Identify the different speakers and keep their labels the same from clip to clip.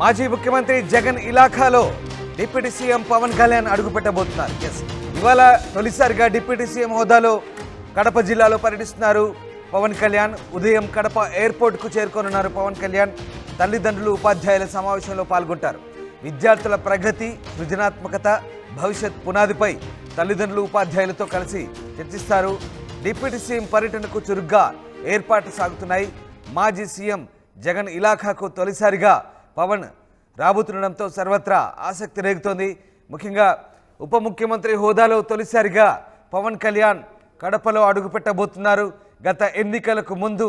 Speaker 1: మాజీ ముఖ్యమంత్రి Jagan ఇలాఖాలో deputy CM Pawan Kalyan అడుగుపెట్టబోతున్నారు. ఇవాళ తొలిసారిగా డిప్యూటీ సీఎం హోదాలో కడప జిల్లాలో పర్యటిస్తున్నారు పవన్ కళ్యాణ్. ఉదయం కడప ఎయిర్పోర్ట్కు చేరుకోనున్నారు పవన్ కళ్యాణ్. తల్లిదండ్రులు ఉపాధ్యాయుల సమావేశంలో పాల్గొంటారు. విద్యార్థుల ప్రగతి, సృజనాత్మకత, భవిష్యత్ పునాదిపై తల్లిదండ్రులు ఉపాధ్యాయులతో కలిసి చర్చిస్తారు. డిప్యూటీ సీఎం పర్యటనకు చురుగ్గా ఏర్పాట్లు సాగుతున్నాయి. మాజీ సీఎం జగన్ ఇలాఖాకు తొలిసారిగా పవన్ రాబోతుండడంతో సర్వత్రా ఆసక్తి రేగుతోంది. ముఖ్యంగా ఉప ముఖ్యమంత్రి హోదాలో తొలిసారిగా పవన్ కళ్యాణ్ కడపలో అడుగుపెట్టబోతున్నారు. గత ఎన్నికలకు ముందు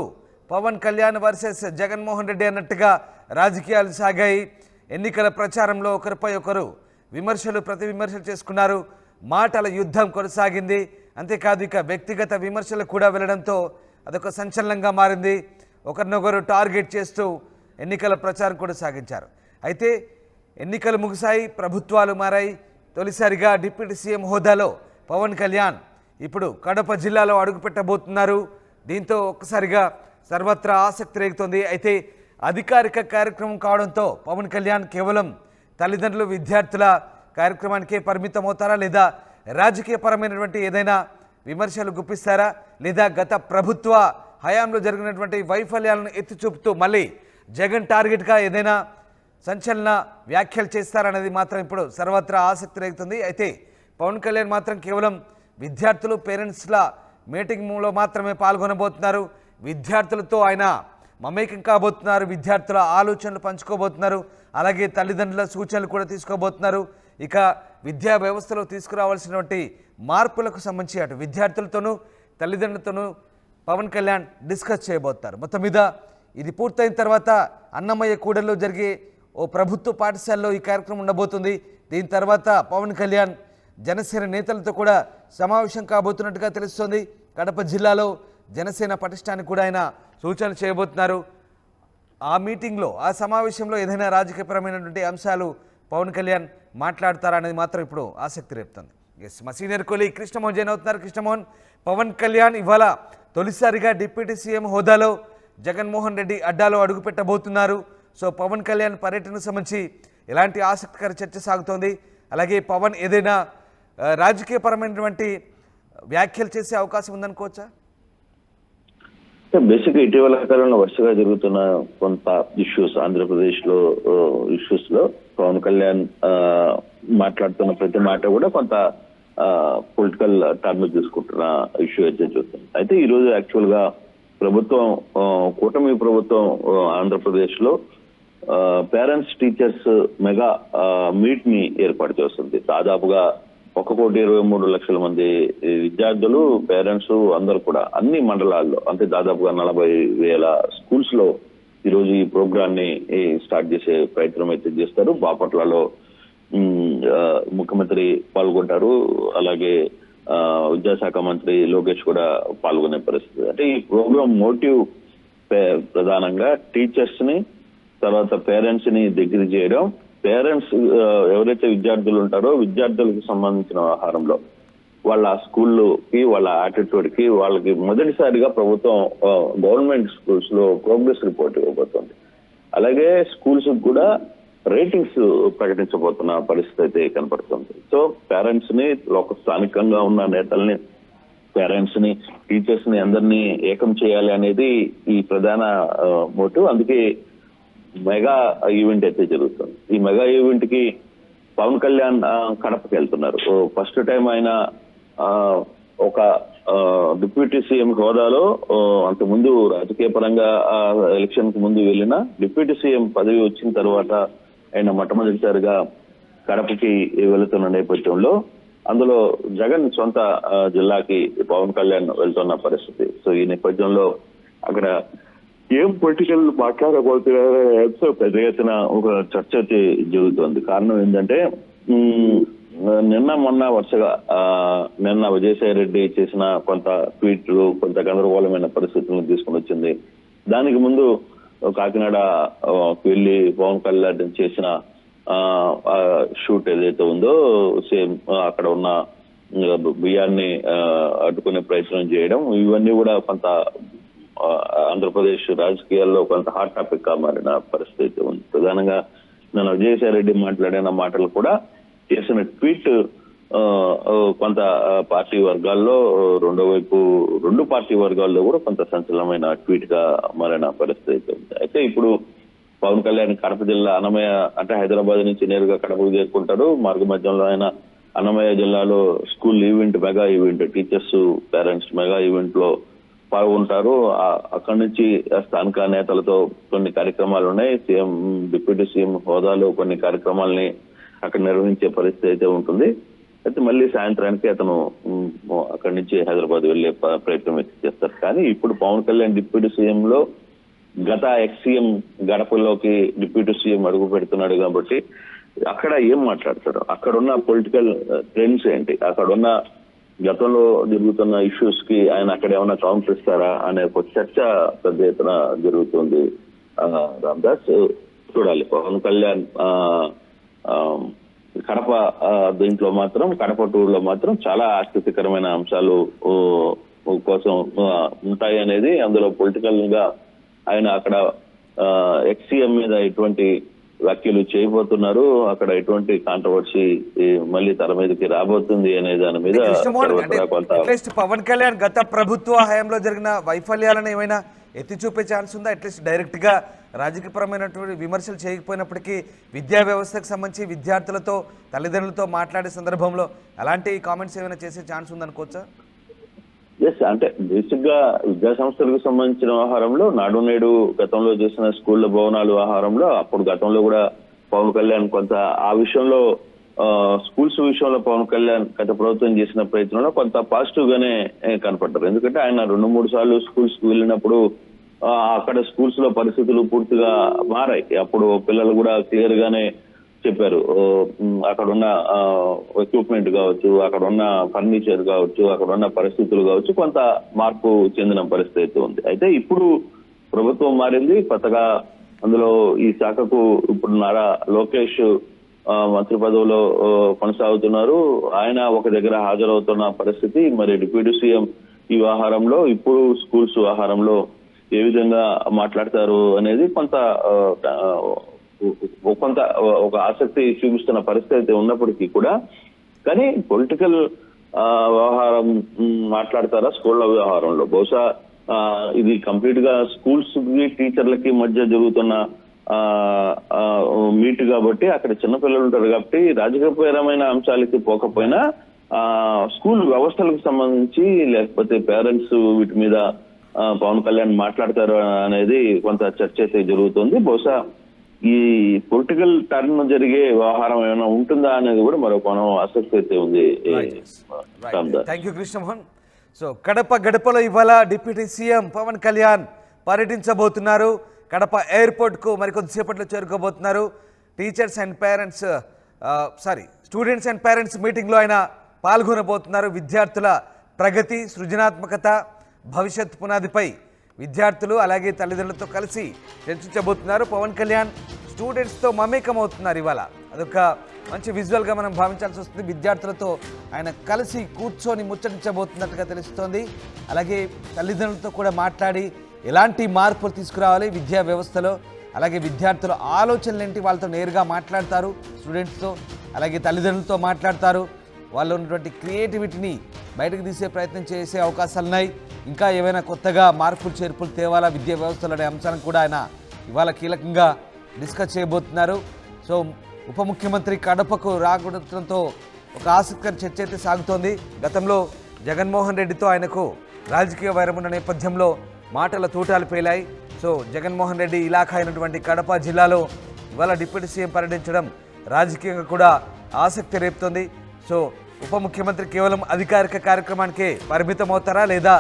Speaker 1: పవన్ కళ్యాణ్ వర్సెస్ జగన్మోహన్ రెడ్డి అన్నట్టుగా రాజకీయాలు సాగాయి. ఎన్నికల ప్రచారంలో ఒకరిపై ఒకరు ప్రతి విమర్శలు చేసుకున్నారు. మాటల యుద్ధం కొనసాగింది. అంతేకాదు ఇక వ్యక్తిగత విమర్శలు కూడా వెళ్ళడంతో అదొక సంచలనంగా మారింది. ఒకరినొకరు టార్గెట్ చేస్తూ ఎన్నికల ప్రచారం కూడా సాగించారు. అయితే ఎన్నికలు ముగిశాయి, ప్రభుత్వాలు మారాయి. తొలిసారిగా డిప్యూటీ సీఎం హోదాలో పవన్ కళ్యాణ్ ఇప్పుడు కడప జిల్లాలో అడుగుపెట్టబోతున్నారు. దీంతో ఒక్కసారిగా సర్వత్రా ఆసక్తి రేగుతోంది. అయితే అధికారిక కార్యక్రమం కావడంతో పవన్ కళ్యాణ్ కేవలం తల్లిదండ్రులు, విద్యార్థుల కార్యక్రమానికే పరిమితమవుతారా, లేదా రాజకీయపరమైనటువంటి ఏదైనా విమర్శలు గుప్పిస్తారా, లేదా గత ప్రభుత్వ హయాంలో జరిగినటువంటి వైఫల్యాలను ఎత్తి చూపుతూ మళ్ళీ జగన్ టార్గెట్గా ఏదైనా సంచలన వ్యాఖ్యలు చేస్తారనేది మాత్రం ఇప్పుడు సర్వత్రా ఆసక్తి రేగుతుంది. అయితే పవన్ కళ్యాణ్ మాత్రం కేవలం విద్యార్థులు, పేరెంట్స్ల మీటింగ్లో మాత్రమే పాల్గొనబోతున్నారు. విద్యార్థులతో ఆయన మమేకం కాబోతున్నారు. విద్యార్థుల ఆలోచనలు పంచుకోబోతున్నారు. అలాగే తల్లిదండ్రుల సూచనలు కూడా తీసుకోబోతున్నారు. ఇక విద్యా వ్యవస్థలో తీసుకురావాల్సినటువంటి మార్పులకు సంబంధించి అటు విద్యార్థులతోనూ తల్లిదండ్రులతోనూ పవన్ కళ్యాణ్ డిస్కస్ చేయబోతున్నారు. మొత్తం మీద ఇది పూర్తయిన తర్వాత అన్నమయ్య కూడల్లో జరిగే ఓ ప్రభుత్వ పాఠశాలలో ఈ కార్యక్రమం ఉండబోతుంది. దీని తర్వాత పవన్ కళ్యాణ్ జనసేన నేతలతో కూడా సమావేశం కాబోతున్నట్టుగా తెలుస్తోంది. కడప జిల్లాలో జనసేన పటిష్టానికి కూడా ఆయన సూచనలు చేయబోతున్నారు. ఆ మీటింగ్లో, ఆ సమావేశంలో ఏదైనా రాజకీయపరమైనటువంటి అంశాలు పవన్ కళ్యాణ్ మాట్లాడతారా అనేది మాత్రం ఇప్పుడు ఆసక్తి రేపుతుంది. మా సీనియర్ కొలీగ్ కృష్ణమోహన్ జైన్ అవుతున్నారు. కృష్ణమోహన్, పవన్ కళ్యాణ్ ఇవాళ తొలిసారిగా డిప్యూటీ సీఎం హోదాలో జగన్మోహన్ రెడ్డి అడ్డాలో అడుగుపెట్టబోతున్నారు. సో పవన్ కళ్యాణ్ పర్యటనకు సంబంధించి ఎలాంటి ఆసక్తికర చర్చ సాగుతోంది? అలాగే పవన్ ఏదైనా రాజకీయపరమైనటువంటి వ్యాఖ్యలు చేసే అవకాశం ఉందనుకోవచ్చా?
Speaker 2: బేసిక్ ఇటీవల కాలంలో వరుసగా జరుగుతున్న కొంత ఇష్యూస్, ఆంధ్రప్రదేశ్ లో ఇష్యూస్ లో పవన్ కళ్యాణ్ మాట్లాడుతున్న ప్రతి మాట కూడా కొంత పొలిటికల్ టర్న్ తీసుకుంటున్న ఇష్యూ అయితే చూస్తుంది. అయితే ఈ రోజు యాక్చువల్ గా ప్రభుత్వం, కూటమి ప్రభుత్వం ఆంధ్రప్రదేశ్ లో పేరెంట్స్ టీచర్స్ మెగా మీట్ ని ఏర్పాటు చేస్తుంది. దాదాపుగా 1,23,00,000 మంది విద్యార్థులు, పేరెంట్స్ అందరూ కూడా అన్ని మండలాల్లో, అంటే దాదాపుగా 40,000 స్కూల్స్ లో ఈరోజు ఈ ప్రోగ్రామ్ ని స్టార్ట్ చేసే ప్రయత్నం అయితే చేస్తారు. బాపట్లలో ముఖ్యమంత్రి పాల్గొంటారు. అలాగే విద్యాశాఖ మంత్రి లోకేష్ కూడా పాల్గొనే పరిస్థితి. అంటే ఈ ప్రోగ్రామ్ మోటివ్ ప్రధానంగా టీచర్స్ ని, తర్వాత పేరెంట్స్ ని దగ్గర చేయడం. పేరెంట్స్ ఎవరైతే విద్యార్థులు ఉంటారో విద్యార్థులకు సంబంధించిన వ్యవహారంలో వాళ్ళ స్కూల్కి, వాళ్ళ యాటిట్యూడ్ కి, వాళ్ళకి మొదటిసారిగా ప్రభుత్వం గవర్నమెంట్ స్కూల్స్ లో ప్రోగ్రెస్ రిపోర్ట్ ఇవ్వబోతోంది. అలాగే స్కూల్స్ కూడా రేటింగ్స్ ప్రకటించబోతున్న పరిస్థితి అయితే కనపడుతుంది. సో పేరెంట్స్ ని, స్థానికంగా ఉన్న నేతల్ని, పేరెంట్స్ ని, టీచర్స్ ని అందరినీ ఏకం చేయాలి అనేది ఈ ప్రధాన మోటివ్. అందుకే మెగా ఈవెంట్ అయితే జరుగుతుంది. ఈ మెగా ఈవెంట్ కి పవన్ కళ్యాణ్ కడపకి వెళ్తున్నారు. ఫస్ట్ టైం ఆయన ఒక డిప్యూటీ సీఎం హోదాలో, అంతకుముందు రాజకీయ పరంగా ఎలక్షన్ కు ముందు వెళ్ళిన డిప్యూటీ సీఎం పదవి వచ్చిన తర్వాత ఆయన మొట్టమొదటిసారిగా కడపకి వెళుతున్న నేపథ్యంలో, అందులో జగన్ సొంత జిల్లాకి పవన్ కళ్యాణ్ వెళ్తున్న పరిస్థితి. సో ఈ నేపథ్యంలో అక్కడ ఏం పొలిటికల్ మాట్లాడబోతున్నారో పెద్ద ఎత్తున ఒక చర్చ అయితే జరుగుతుంది. కారణం ఏంటంటే మొన్న వరుసగా నిన్న విజయసాయి రెడ్డి చేసిన కొంత ట్వీట్లు కొంత గందరగోళమైన పరిస్థితులను తీసుకుని వచ్చింది. దానికి ముందు కాకినాడ వెళ్ళి పవన్ కళ్యాణ్ చేసిన షూట్ ఏదైతే ఉందో, సేమ్ అక్కడ ఉన్న బియ్యాన్ని అడ్డుకునే ప్రయత్నం చేయడం, ఇవన్నీ కూడా కొంత ఆంధ్రప్రదేశ్ రాజకీయాల్లో కొంత హాట్ టాపిక్ గా మారిన పరిస్థితి ఉంది. ప్రధానంగా నేను విజయసాయి రెడ్డి మాట్లాడిన మాటలు కూడా చేసిన ట్వీట్ కొంత పార్టీ వర్గాల్లో రెండు పార్టీ వర్గాల్లో కూడా కొంత సంచలనమైన ట్వీట్ గా మారిన పరిస్థితి ఉంది. అయితే ఇప్పుడు పవన్ కళ్యాణ్ కడప జిల్లా అన్నమయ్య అంటే హైదరాబాద్ నుంచి నేరుగా కడపకు చేరుకుంటారు. మార్గ మధ్యంలో ఆయన అన్నమయ్య జిల్లాలో school event, mega event, teachers parents mega event లో పాల్గొంటారు. అక్కడి నుంచి స్థానిక నేతలతో కొన్ని కార్యక్రమాలు ఉన్నాయి. సీఎం, డిప్యూటీ సీఎం హోదాలో కొన్ని కార్యక్రమాలని అక్కడ నిర్వహించే పరిస్థితి అయితే ఉంటుంది. అయితే మళ్ళీ సాయంత్రానికి అతను అక్కడి నుంచి హైదరాబాద్ వెళ్లే ప్రయత్నం చేస్తారు. కానీ ఇప్పుడు పవన్ కళ్యాణ్ డిప్యూటీ సీఎం లో గత ఎక్స్-సీఎం గడపలోకి డిప్యూటీ సీఎం అడుగు పెడుతున్నాడు కాబట్టి అక్కడ ఏం మాట్లాడతాడు, అక్కడున్న పొలిటికల్ ట్రెండ్స్ ఏంటి, అక్కడున్న గతంలో జరుగుతున్న ఇష్యూస్ కి ఆయన అక్కడ ఏమైనా కౌంటర్ ఇస్తారా అనే ఒక చర్చ పెద్ద ఎత్తున జరుగుతుంది. రామ్దాస్, చూడాలి. పవన్ కళ్యాణ్ కడప దీంట్లో మాత్రం, కడప టూర్ లో మాత్రం చాలా ఆసక్తికరమైన అంశాలు కోసం ఉంటాయి అనేది, అందులో పొలిటికల్ గా ఆయన అక్కడ ఎక్స్-సీఎం మీద ఎటువంటి వ్యాఖ్యలు చేయబోతున్నారు, అక్కడ ఎటువంటి కాంట్రవర్సీ మళ్ళీ తల మీదకి రాబోతుంది అనే దాని మీద
Speaker 1: కొంత పవన్ కళ్యాణ్ గత ప్రభుత్వ హయాంలో జరిగిన వైఫల్యాలను ఏమైనా ఎత్తి చూపే ఛాన్స్ ఉందా? అట్లీస్ట్ డైరెక్ట్ గా రాజకీయపరమైనటువంటి విమర్శలు చేయకపోయినప్పటికీ విద్యా వ్యవస్థకు సంబంధించి విద్యార్థులతో, తల్లిదండ్రులతో మాట్లాడే సందర్భంలో అలాంటి కామెంట్స్ ఏమైనా చేసే ఛాన్స్ ఉందనుకోవచ్చా?
Speaker 2: ఎస్, అంటే బేసిక్ గా విద్యా సంస్థలకు సంబంధించిన వ్యవహారంలో నాడు నేడు గతంలో చేసిన స్కూళ్ల భవనాలు వ్యవహారంలో అప్పుడు గతంలో కూడా పవన్ కళ్యాణ్ కొంత ఆ విషయంలో స్కూల్స్ విషయంలో పవన్ కళ్యాణ్ గత ప్రభుత్వం చేసిన ప్రయత్నంలో కొంత పాజిటివ్ గానే కనపడ్డారు. ఎందుకంటే ఆయన 2-3 సార్లు స్కూల్స్ కు వెళ్ళినప్పుడు అక్కడ స్కూల్స్ లో పరిస్థితులు పూర్తిగా మారాయి. అప్పుడు పిల్లలు కూడా క్లియర్ గానే చెప్పారు, అక్కడ ఉన్న ఎక్విప్మెంట్ కావచ్చు, అక్కడ ఉన్న ఫర్నిచర్ కావచ్చు, అక్కడ ఉన్న పరిస్థితులు కావచ్చు, కొంత మార్పు చెందిన పరిస్థితి ఉంది. అయితే ఇప్పుడు ప్రభుత్వం మారింది, కొత్తగా అందులో ఈ శాఖకు ఇప్పుడు నారా లోకేష్ మంత్రి పదవిలో కొనసాగుతున్నారు. ఆయన ఒక దగ్గర హాజరవుతున్న పరిస్థితి. మరి డిప్యూటీ సీఎం ఈ వ్యవహారంలో, ఇప్పుడు స్కూల్స్ వ్యవహారంలో ఏ విధంగా మాట్లాడతారు అనేది కొంత ఒక ఆసక్తి చూపిస్తున్న పరిస్థితి ఉన్నప్పటికీ కూడా, కానీ పొలిటికల్ వ్యవహారం మాట్లాడతారా స్కూళ్ల వ్యవహారంలో? బహుశా ఇది కంప్లీట్ గా స్కూల్స్ కి టీచర్లకి మధ్య జరుగుతున్న మీట్ కాబట్టి అక్కడ చిన్నపిల్లలు ఉంటారు కాబట్టి రాజకీయపరమైన అంశాలకి పోకపోయినా స్కూల్ వ్యవస్థలకు సంబంధించి లేకపోతే పేరెంట్స్ వీటి మీద పవన్ కళ్యాణ్ మాట్లాడతారు అనేది కొంత చర్చ అయితే జరుగుతుంది. బహుశా ఈ పొలిటికల్ టర్న్ జరిగే వ్యవహారం ఏమైనా ఉంటుందా అనేది కూడా మరో కోణం ఆసక్తి అయితే ఉంది.
Speaker 1: Thank you Krishnamohan. So Kadapa గడపలో ఇవాళ డిప్యూటీ సీఎం పవన్ కళ్యాణ్ పర్యటించబోతున్నారు. కడప ఎయిర్పోర్ట్ కు మరికొద్దిసేపట్లో చేరుకోబోతున్నారు. Teachers and parents students and parents meeting లో ఆయన పాల్గొనబోతున్నారు. విద్యార్థుల ప్రగతి, సృజనాత్మకత, భవిష్యత్ పునాదిపై విద్యార్థులు అలాగే తల్లిదండ్రులతో కలిసి చర్చించబోతున్నారు. పవన్ కళ్యాణ్ స్టూడెంట్స్తో మమేకం అవుతున్నారు ఇవాళ. అదొక మంచి విజువల్గా మనం భావించాల్సి వస్తుంది. విద్యార్థులతో ఆయన కలిసి కూర్చొని ముచ్చటించబోతున్నట్టుగా తెలుస్తోంది. అలాగే తల్లిదండ్రులతో కూడా మాట్లాడి ఎలాంటి మార్పులు తీసుకురావాలి విద్యా వ్యవస్థలో, అలాగే విద్యార్థుల ఆలోచనలు ఏంటి వాళ్ళతో నేరుగా మాట్లాడతారు, స్టూడెంట్స్తో అలాగే తల్లిదండ్రులతో మాట్లాడతారు. వాళ్ళు ఉన్నటువంటి క్రియేటివిటీని బయటకు తీసే ప్రయత్నం చేసే అవకాశాలు ఉన్నాయి. ఇంకా ఏమైనా కొత్తగా మార్పులు చేర్పులు తేవాలా విద్యా వ్యవస్థలో అనే అంశాన్ని కూడా ఆయన ఇవాళ కీలకంగా డిస్కస్ చేయబోతున్నారు. సో ఉప ముఖ్యమంత్రి కడపకు రాకూడటంతో ఒక ఆసక్తికర చర్చ అయితే సాగుతోంది. గతంలో జగన్మోహన్ రెడ్డితో ఆయనకు రాజకీయ వైరం ఉన్న నేపథ్యంలో మాటల తూటాలు పేలాయి. సో జగన్మోహన్ రెడ్డి ఇలాఖా అయినటువంటి కడప జిల్లాలో ఇవాళ డిప్యూటీ సీఎం పర్యటించడం రాజకీయంగా కూడా ఆసక్తి రేపుతోంది. సో ఉప ముఖ్యమంత్రి కేవలం అధికారిక కార్యక్రమానికే పరిమితం అవుతారా లేదా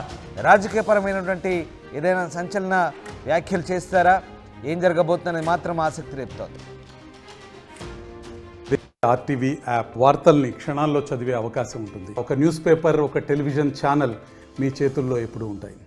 Speaker 1: రాజకీయపరమైనటువంటి ఏదైనా సంచలన వ్యాఖ్యలు చేస్తారా, ఏం జరగబోతుందనేది మాత్రం ఆసక్తి రేపుతోంది.
Speaker 3: ఆర్టీవీ యాప్ వార్తల్ని క్షణాల్లో చదివే అవకాశం ఉంటుంది. ఒక న్యూస్ పేపర్, ఒక టెలివిజన్ ఛానల్ మీ చేతుల్లో ఎప్పుడూ ఉంటాయి.